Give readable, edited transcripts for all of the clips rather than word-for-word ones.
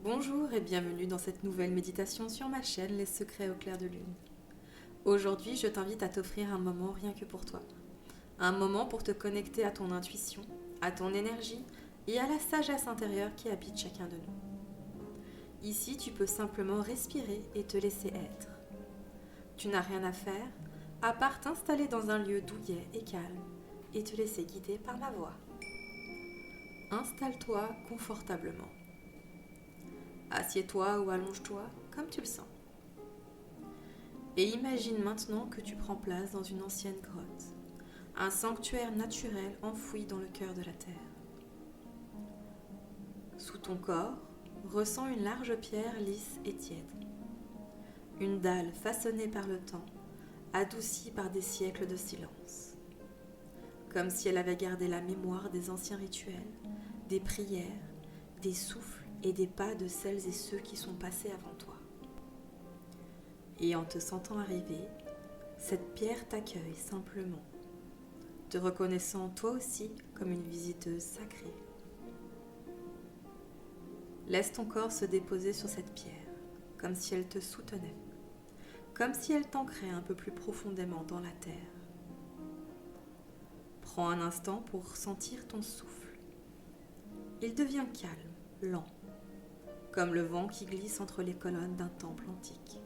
Bonjour et bienvenue dans cette nouvelle méditation sur ma chaîne Les Secrets au clair de lune. Aujourd'hui, je t'invite à t'offrir un moment rien que pour toi. Un moment pour te connecter à ton intuition, à ton énergie et à la sagesse intérieure qui habite chacun de nous. Ici, tu peux simplement respirer et te laisser être. Tu n'as rien à faire, à part t'installer dans un lieu douillet et calme et te laisser guider par ma voix. Installe-toi confortablement. Assieds-toi ou allonge-toi comme tu le sens. Et imagine maintenant que tu prends place dans une ancienne grotte, un sanctuaire naturel enfoui dans le cœur de la terre. Sous ton corps, ressens une large pierre lisse et tiède. Une dalle façonnée par le temps, adoucie par des siècles de silence. Comme si elle avait gardé la mémoire des anciens rituels, des prières, des souffles et des pas de celles et ceux qui sont passés avant toi. Et en te sentant arriver, cette pierre t'accueille simplement, te reconnaissant toi aussi comme une visiteuse sacrée. Laisse ton corps se déposer sur cette pierre, comme si elle te soutenait, comme si elle t'ancrait un peu plus profondément dans la terre. Prends un instant pour sentir ton souffle. Il devient calme, lent, comme le vent qui glisse entre les colonnes d'un temple antique.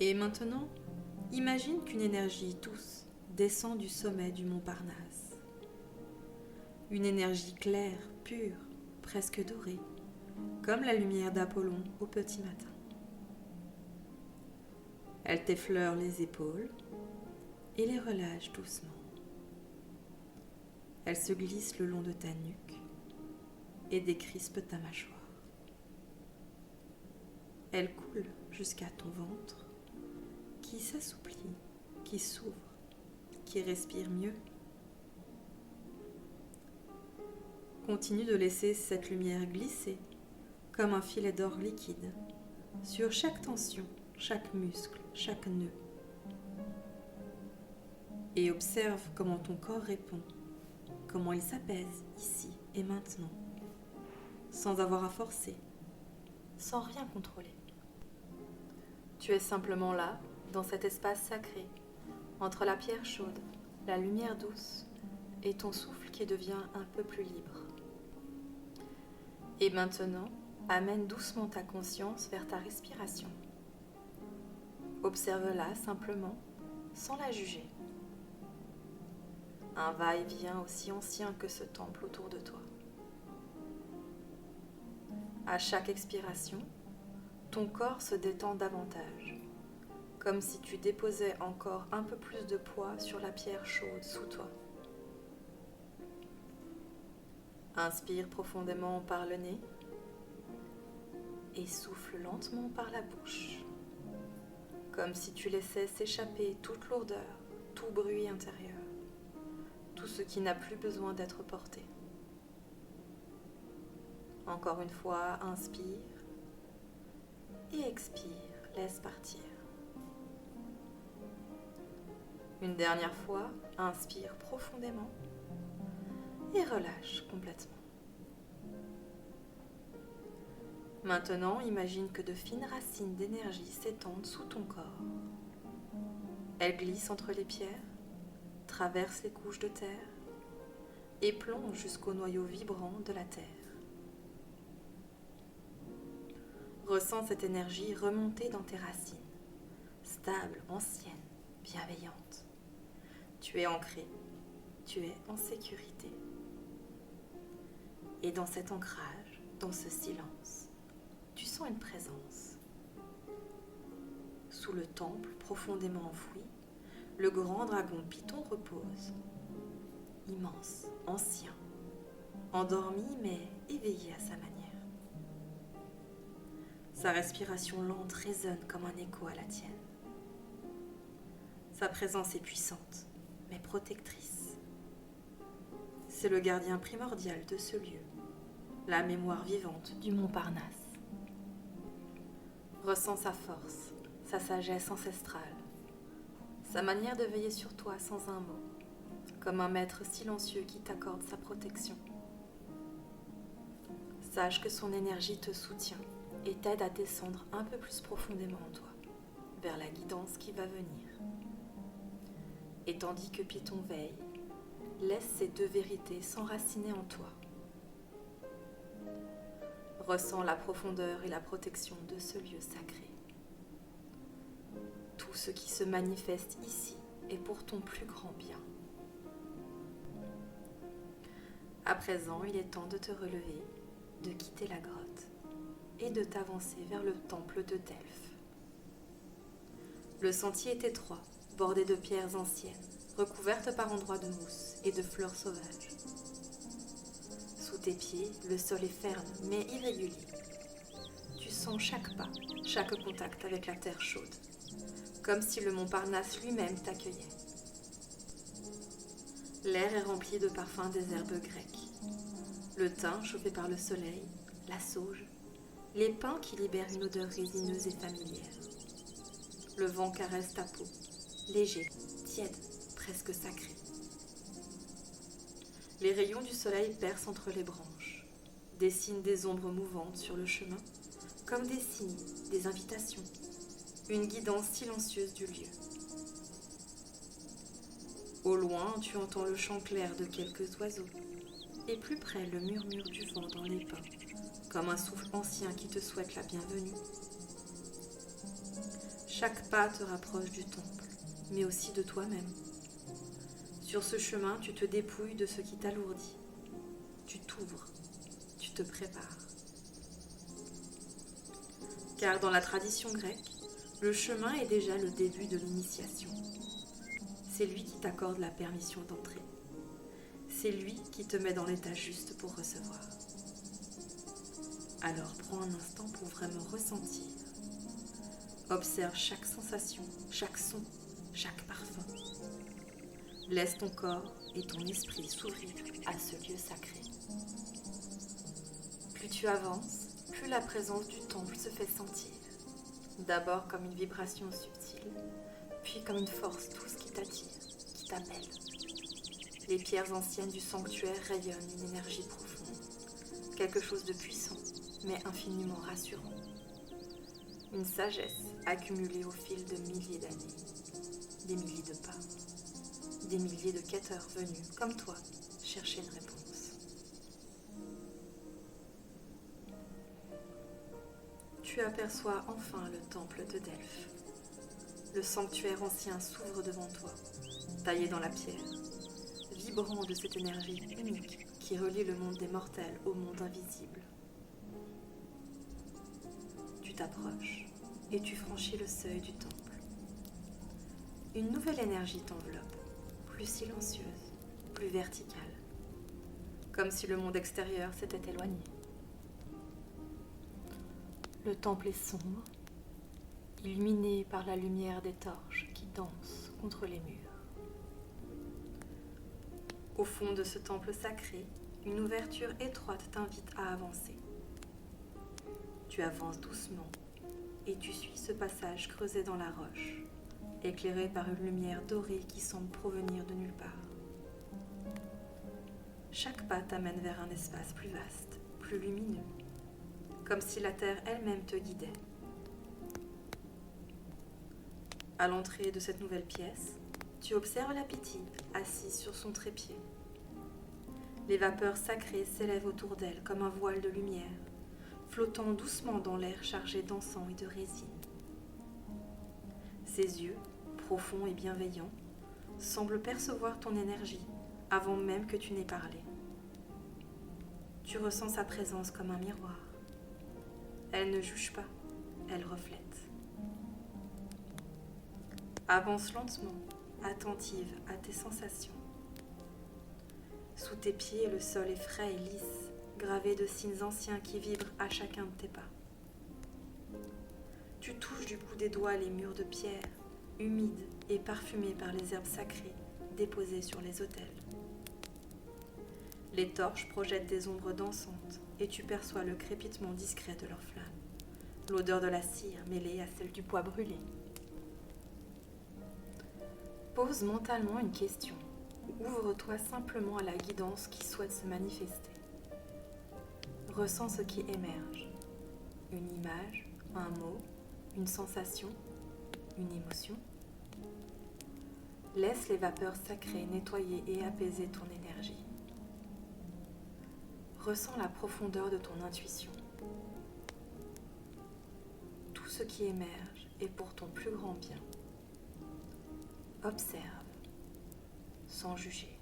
Et maintenant, imagine qu'une énergie douce descend du sommet du mont Parnasse. Une énergie claire, pure, presque dorée, comme la lumière d'Apollon au petit matin. Elle t'effleure les épaules et les relâche doucement. Elle se glisse le long de ta nuque et décrispe ta mâchoire. Elle coule jusqu'à ton ventre qui s'assouplit, qui s'ouvre, qui respire mieux. Continue de laisser cette lumière glisser comme un filet d'or liquide sur chaque tension, chaque muscle, chaque nœud. Et observe comment ton corps répond, comment il s'apaise ici et maintenant, sans avoir à forcer, sans rien contrôler. Tu es simplement là, dans cet espace sacré, entre la pierre chaude, la lumière douce et ton souffle qui devient un peu plus libre. Et maintenant, amène doucement ta conscience vers ta respiration. Observe-la simplement, sans la juger. Un va-et-vient aussi ancien que ce temple autour de toi. À chaque expiration, ton corps se détend davantage, comme si tu déposais encore un peu plus de poids sur la pierre chaude sous toi. Inspire profondément par le nez et souffle lentement par la bouche, comme si tu laissais s'échapper toute lourdeur, tout bruit intérieur, tout ce qui n'a plus besoin d'être porté. Encore une fois, inspire et expire, laisse partir. Une dernière fois, inspire profondément et relâche complètement. Maintenant, imagine que de fines racines d'énergie s'étendent sous ton corps. Elles glissent entre les pierres, traversent les couches de terre et plongent jusqu'au noyau vibrant de la terre. Ressens cette énergie remonter dans tes racines, stable, ancienne, bienveillante. Tu es ancré, tu es en sécurité. Et dans cet ancrage, dans ce silence, tu sens une présence. Sous le temple profondément enfoui, le grand dragon Python repose. Immense, ancien, endormi mais éveillé à sa manière. Sa respiration lente résonne comme un écho à la tienne. Sa présence est puissante, mais protectrice. C'est le gardien primordial de ce lieu, la mémoire vivante du mont Parnasse. Ressens sa force, sa sagesse ancestrale, sa manière de veiller sur toi sans un mot, comme un maître silencieux qui t'accorde sa protection. Sache que son énergie te soutient et t'aide à descendre un peu plus profondément en toi, vers la guidance qui va venir. Et tandis que Python veille, laisse ces deux vérités s'enraciner en toi. Ressens la profondeur et la protection de ce lieu sacré. Tout ce qui se manifeste ici est pour ton plus grand bien. À présent, il est temps de te relever, de quitter la grotte et de t'avancer vers le temple de Delphes. Le sentier est étroit, bordé de pierres anciennes, recouvertes par endroits de mousse et de fleurs sauvages. Sous tes pieds, le sol est ferme mais irrégulier. Tu sens chaque pas, chaque contact avec la terre chaude, comme si le mont Parnasse lui-même t'accueillait. L'air est rempli de parfums des herbes grecques. Le thym chauffé par le soleil, la sauge, les pins qui libèrent une odeur résineuse et familière. Le vent caresse ta peau, léger, tiède, presque sacré. Les rayons du soleil percent entre les branches, dessinent des ombres mouvantes sur le chemin, comme des signes, des invitations, une guidance silencieuse du lieu. Au loin, tu entends le chant clair de quelques oiseaux, et plus près le murmure du vent dans les pins, comme un souffle ancien qui te souhaite la bienvenue. Chaque pas te rapproche du temple, mais aussi de toi-même. Sur ce chemin, tu te dépouilles de ce qui t'alourdit. Tu t'ouvres, tu te prépares. Car dans la tradition grecque, le chemin est déjà le début de l'initiation. C'est lui qui t'accorde la permission d'entrer. C'est lui qui te met dans l'état juste pour recevoir. Alors prends un instant pour vraiment ressentir. Observe chaque sensation, chaque son, chaque parfum. Laisse ton corps et ton esprit s'ouvrir à ce lieu sacré. Plus tu avances, plus la présence du temple se fait sentir. D'abord comme une vibration subtile, puis comme une force douce qui t'attire, qui t'appelle. Les pierres anciennes du sanctuaire rayonnent une énergie profonde, quelque chose de puissant, mais infiniment rassurant. Une sagesse accumulée au fil de milliers d'années, des milliers de pas, des milliers de quêteurs venus, comme toi, chercher une réponse. Tu aperçois enfin le temple de Delphes. Le sanctuaire ancien s'ouvre devant toi, taillé dans la pierre, vibrant de cette énergie unique qui relie le monde des mortels au monde invisible. Tu t'approches et tu franchis le seuil du temple. Une nouvelle énergie t'enveloppe, plus silencieuse, plus verticale, comme si le monde extérieur s'était éloigné. Le temple est sombre, illuminé par la lumière des torches qui dansent contre les murs. Au fond de ce temple sacré, une ouverture étroite t'invite à avancer. Tu avances doucement et tu suis ce passage creusé dans la roche, éclairé par une lumière dorée qui semble provenir de nulle part. Chaque pas t'amène vers un espace plus vaste, plus lumineux, comme si la terre elle-même te guidait. À l'entrée de cette nouvelle pièce, tu observes la Pythie assise sur son trépied. Les vapeurs sacrées s'élèvent autour d'elle comme un voile de lumière, flottant doucement dans l'air chargé d'encens et de résine. Ses yeux, profonds et bienveillants, semblent percevoir ton énergie avant même que tu n'aies parlé. Tu ressens sa présence comme un miroir. Elle ne juge pas, elle reflète. Avance lentement, attentive à tes sensations. Sous tes pieds, le sol est frais et lisse, gravé de signes anciens qui vibrent à chacun de tes pas. Tu touches du bout des doigts les murs de pierre, humides et parfumés par les herbes sacrées déposées sur les autels. Les torches projettent des ombres dansantes et tu perçois le crépitement discret de leurs flammes, l'odeur de la cire mêlée à celle du bois brûlé. Pose mentalement une question. Ouvre-toi simplement à la guidance qui souhaite se manifester. Ressens ce qui émerge. Une image, un mot, une sensation, une émotion. Laisse les vapeurs sacrées nettoyer et apaiser ton énergie. Ressens la profondeur de ton intuition. Tout ce qui émerge est pour ton plus grand bien. Observe, sans juger.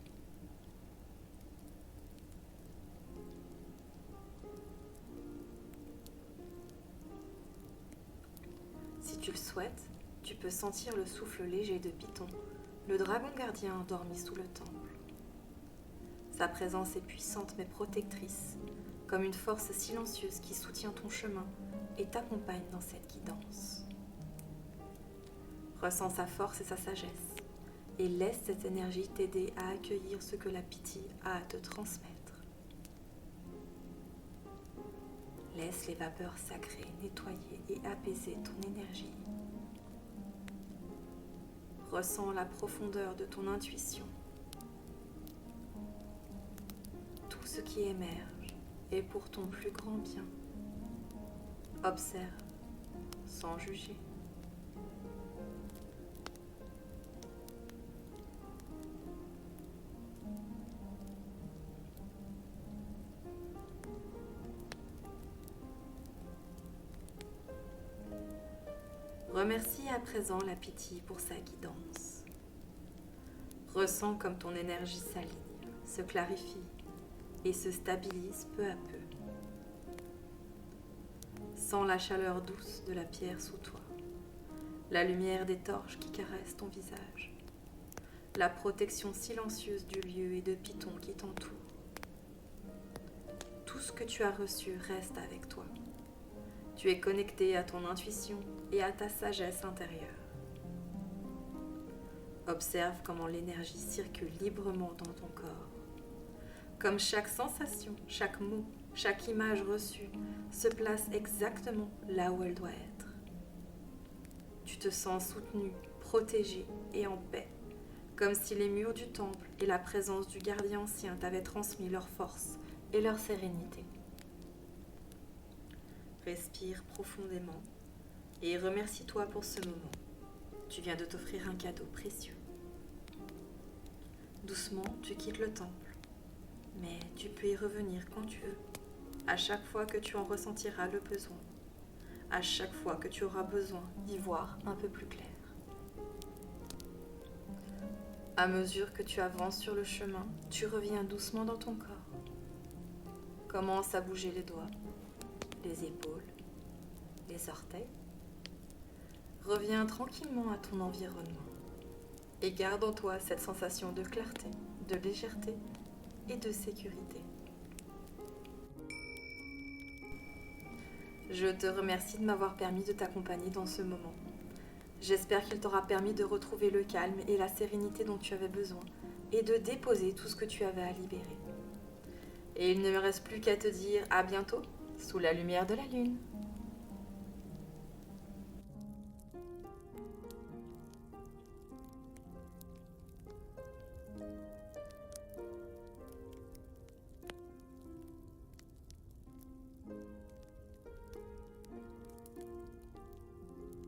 Si tu le souhaites, tu peux sentir le souffle léger de Python, le dragon gardien endormi sous le temple. Sa présence est puissante mais protectrice, comme une force silencieuse qui soutient ton chemin et t'accompagne dans cette guidance. Ressens sa force et sa sagesse, et laisse cette énergie t'aider à accueillir ce que la Pythie a à te transmettre. Laisse les vapeurs sacrées nettoyer et apaiser ton énergie. Ressens la profondeur de ton intuition. Tout ce qui émerge est pour ton plus grand bien. Observe, sans juger. Remercie à présent la Pythie pour sa guidance. Ressens comme ton énergie s'aligne, se clarifie et se stabilise peu à peu. Sens la chaleur douce de la pierre sous toi, la lumière des torches qui caressent ton visage, la protection silencieuse du lieu et de Python qui t'entoure. Tout ce que tu as reçu reste avec toi. Tu es connecté à ton intuition et à ta sagesse intérieure. Observe comment l'énergie circule librement dans ton corps. Comme chaque sensation, chaque mot, chaque image reçue se place exactement là où elle doit être. Tu te sens soutenu, protégé et en paix, comme si les murs du temple et la présence du gardien ancien t'avaient transmis leur force et leur sérénité. Respire profondément et remercie-toi pour ce moment. Tu viens de t'offrir un cadeau précieux. Doucement, tu quittes le temple, mais tu peux y revenir quand tu veux, à chaque fois que tu en ressentiras le besoin, à chaque fois que tu auras besoin d'y voir un peu plus clair. À mesure que tu avances sur le chemin, tu reviens doucement dans ton corps. Commence à bouger les doigts, les épaules, les orteils. Reviens tranquillement à ton environnement et garde en toi cette sensation de clarté, de légèreté et de sécurité. Je te remercie de m'avoir permis de t'accompagner dans ce moment. J'espère qu'il t'aura permis de retrouver le calme et la sérénité dont tu avais besoin et de déposer tout ce que tu avais à libérer. Et il ne me reste plus qu'à te dire à bientôt sous la lumière de la lune.